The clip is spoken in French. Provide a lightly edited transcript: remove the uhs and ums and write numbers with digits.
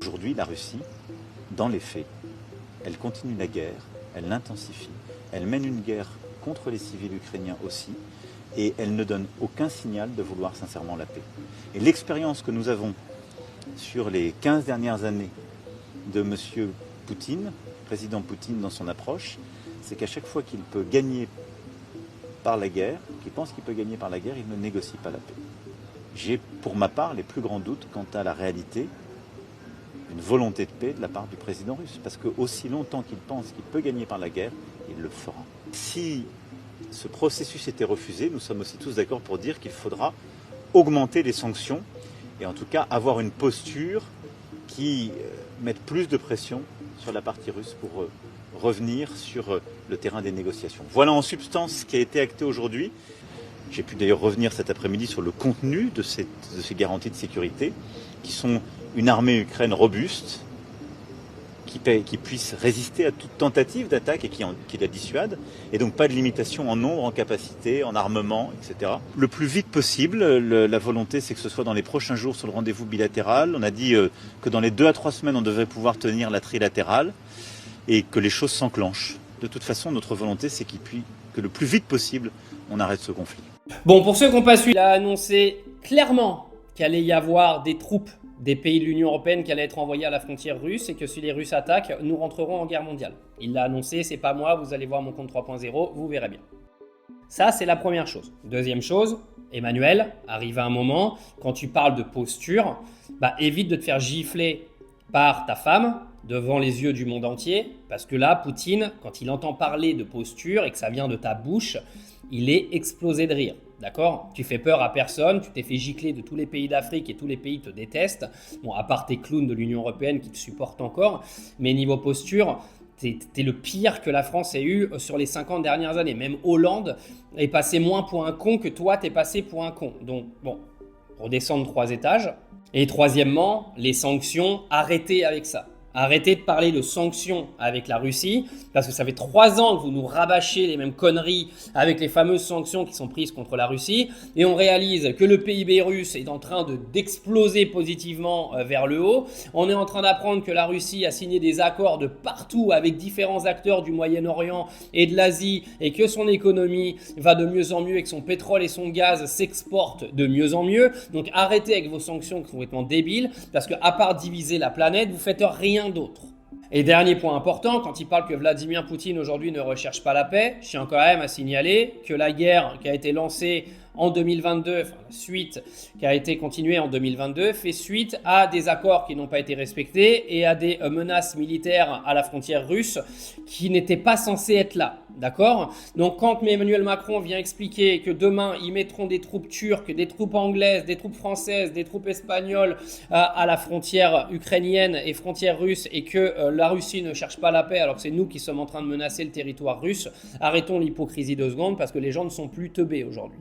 Aujourd'hui, la Russie, dans les faits, elle continue la guerre, elle l'intensifie, elle mène une guerre contre les civils ukrainiens aussi, et elle ne donne aucun signal de vouloir sincèrement la paix. Et l'expérience que nous avons sur les 15 dernières années de M. Poutine, président Poutine dans son approche, c'est qu'à chaque fois qu'il peut gagner par la guerre, qu'il pense qu'il peut gagner par la guerre, il ne négocie pas la paix. J'ai pour ma part les plus grands doutes quant à la réalité d'une volonté de paix de la part du président russe. Parce que aussi longtemps qu'il pense qu'il peut gagner par la guerre, il le fera. Si ce processus était refusé, nous sommes aussi tous d'accord pour dire qu'il faudra augmenter les sanctions et en tout cas avoir une posture qui mette plus de pression sur la partie russe pour revenir sur le terrain des négociations. Voilà en substance ce qui a été acté aujourd'hui. J'ai pu d'ailleurs revenir cet après-midi sur le contenu de ces garanties de sécurité, qui sont une armée ukrainienne robuste, qui puisse résister à toute tentative d'attaque et qui la dissuade, et donc pas de limitation en nombre, en capacité, en armement, etc. Le plus vite possible, la volonté c'est que ce soit dans les prochains jours sur le rendez-vous bilatéral. On a dit que dans les 2 à 3 semaines on devrait pouvoir tenir la trilatérale et que les choses s'enclenchent. De toute façon, notre volonté c'est que le plus vite possible on arrête ce conflit. Bon, pour ceux qui n'ont pas su, il a annoncé clairement qu'il allait y avoir des troupes des pays de l'Union européenne qui allaient être envoyées à la frontière russe et que si les Russes attaquent, nous rentrerons en guerre mondiale. Il l'a annoncé, c'est pas moi, vous allez voir mon compte 3.0, vous verrez bien. Ça, c'est la première chose. Deuxième chose, Emmanuel, arrive à un moment, quand tu parles de posture, évite de te faire gifler par ta femme devant les yeux du monde entier, parce que là, Poutine, quand il entend parler de posture et que ça vient de ta bouche, il est explosé de rire. D'accord ? Tu fais peur à personne, tu t'es fait gicler de tous les pays d'Afrique et tous les pays te détestent. Bon, à part tes clowns de l'Union européenne qui te supportent encore, mais niveau posture, t'es le pire que la France ait eu sur les 50 dernières années. Même Hollande est passé moins pour un con que toi, t'es passé pour un con. Donc, bon, redescendre 3 étages. Et troisièmement, les sanctions, arrêtez avec ça. Arrêtez de parler de sanctions avec la Russie, parce que ça fait 3 ans que vous nous rabâchez les mêmes conneries avec les fameuses sanctions qui sont prises contre la Russie, et on réalise que le PIB russe est en train d'exploser positivement vers le haut. On est en train d'apprendre que la Russie a signé des accords de partout avec différents acteurs du Moyen-Orient et de l'Asie, et que son économie va de mieux en mieux et que son pétrole et son gaz s'exportent de mieux en mieux. Donc arrêtez avec vos sanctions qui sont complètement débiles, parce qu'à part diviser la planète, vous faites rien d'autre. Et dernier point important, quand il parle que Vladimir Poutine aujourd'hui ne recherche pas la paix, je tiens quand même à signaler que la guerre qui a été lancée en 2022, enfin la suite qui a été continuée en 2022, fait suite à des accords qui n'ont pas été respectés et à des menaces militaires à la frontière russe qui n'étaient pas censées être là. D'accord ? Donc quand Emmanuel Macron vient expliquer que demain ils mettront des troupes turques, des troupes anglaises, des troupes françaises, des troupes espagnoles à la frontière ukrainienne et frontière russe, et que la Russie ne cherche pas la paix alors que c'est nous qui sommes en train de menacer le territoire russe, arrêtons l'hypocrisie 2 secondes, parce que les gens ne sont plus teubés aujourd'hui.